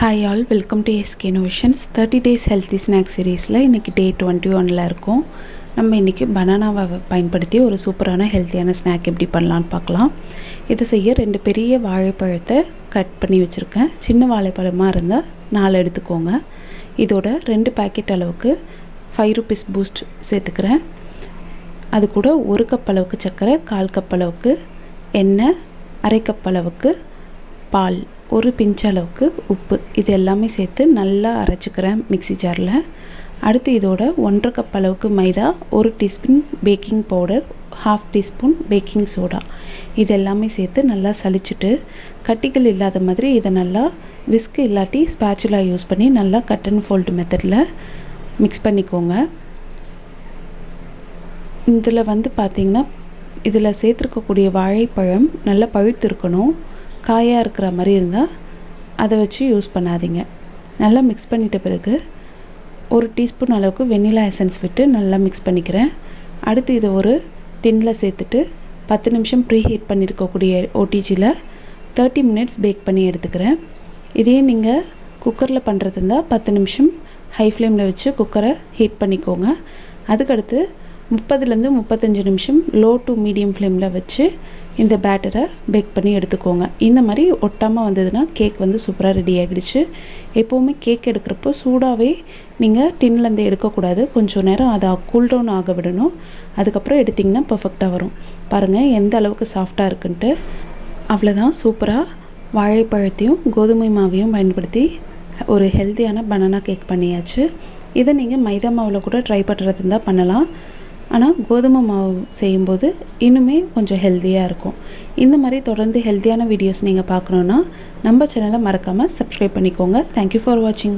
Hi all, welcome to SK innovations. 30 days healthy snacks சீரீஸில் இன்றைக்கி டே 21 இருக்கும். நம்ம இன்றைக்கி பனானாவை பயன்படுத்தி ஒரு சூப்பரான ஹெல்த்தியான ஸ்நாக் எப்படி பண்ணலான்னு பார்க்கலாம். இதை செய்ய 2 பெரிய வாழைப்பழத்தை கட் பண்ணி வச்சுருக்கேன். சின்ன வாழைப்பழமாக இருந்தால் 4 எடுத்துக்கோங்க. இதோட 2 பேக்கெட் அளவுக்கு 5 rupees பூஸ்ட் சேர்த்துக்கிறேன். அது கூட 1 கப் அளவுக்கு சர்க்கரை, 1/4 கப் அளவுக்கு எண்ணெய், 1/2 கப் அளவுக்கு பால், 1 பிஞ்ச் அளவுக்கு உப்பு, இது எல்லாமே சேர்த்து நல்லா அரைச்சிக்கிறேன் மிக்ஸி ஜாரில். அடுத்து இதோட 1/2 கப் அளவுக்கு மைதா, 1 teaspoon baking powder, 1/2 teaspoon baking soda, இது எல்லாமே சேர்த்து நல்லா சலிச்சுட்டு கட்டிகள் இல்லாத மாதிரி இதை நல்லா விஸ்க் இல்லாட்டி ஸ்பேச்சுலா யூஸ் பண்ணி நல்லா கட் அண்ட் ஃபோல்டு மெத்தடில் மிக்ஸ் பண்ணிக்கோங்க. இதில் பார்த்திங்கன்னா இதில் சேர்த்துருக்கக்கூடிய வாழைப்பழம் நல்லா பழுத்து இருக்கணும். காயாக இருக்கிற மாதிரி இருந்தால் அதை வச்சு யூஸ் பண்ணாதீங்க. நல்லா மிக்ஸ் பண்ணிட்ட பிறகு 1 டீஸ்பூன் அளவுக்கு வெண்ணிலா எசன்ஸ் விட்டு நல்லா மிக்ஸ் பண்ணிக்கிறேன். அடுத்து இதை ஒரு டின்னில் சேர்த்துட்டு 10 நிமிஷம் ப்ரீ ஹீட் பண்ணியிருக்கக்கூடிய ஓடிஜியில் 30 minutes பேக் பண்ணி எடுத்துக்கிறேன். இதே நீங்கள் குக்கரில் பண்ணுறது இருந்தால் 10 நிமிஷம் ஹை ஃப்ளேமில் வச்சு குக்கரை ஹீட் பண்ணிக்கோங்க. அதுக்கடுத்து 30 35 நிமிஷம் லோ டு மீடியம் ஃப்ளேமில் வச்சு இந்த பேட்டரை பேக் பண்ணி எடுத்துக்கோங்க. இந்த மாதிரி ஒட்டாமல் வந்ததுன்னா கேக் சூப்பராக ரெடி ஆகிடுச்சு. எப்போவுமே கேக் எடுக்கிறப்போ சூடாகவே நீங்கள் டின்லேருந்து எடுக்கக்கூடாது. கொஞ்சம் நேரம் அதை கூல்டவுன் ஆக விடணும். அதுக்கப்புறம் எடுத்திங்கன்னா பர்ஃபெக்டாக வரும். பாருங்கள் எந்த அளவுக்கு சாஃப்டாக இருக்குன்ட்டு. அவ்வளோதான், சூப்பராக வாழைப்பழத்தையும் கோதுமை மாவையும் பயன்படுத்தி ஒரு ஹெல்த்தியான பனானா கேக் பண்ணியாச்சு. இதை நீங்கள் மைதா மாவில் கூட ட்ரை பண்ணுறது இருந்தால் பண்ணலாம். ஆனால் கோதுமை மாவு செய்யும்போது இன்னுமே கொஞ்சம் ஹெல்த்தியாக இருக்கும். இந்த மாதிரி தொடர்ந்து ஹெல்த்தியான வீடியோஸ் நீங்கள் பார்க்கணுன்னா நம்ம சேனலை மறக்காமல் சப்ஸ்கிரைப் பண்ணிக்கோங்க. தேங்க்யூ ஃபார் வாட்சிங்.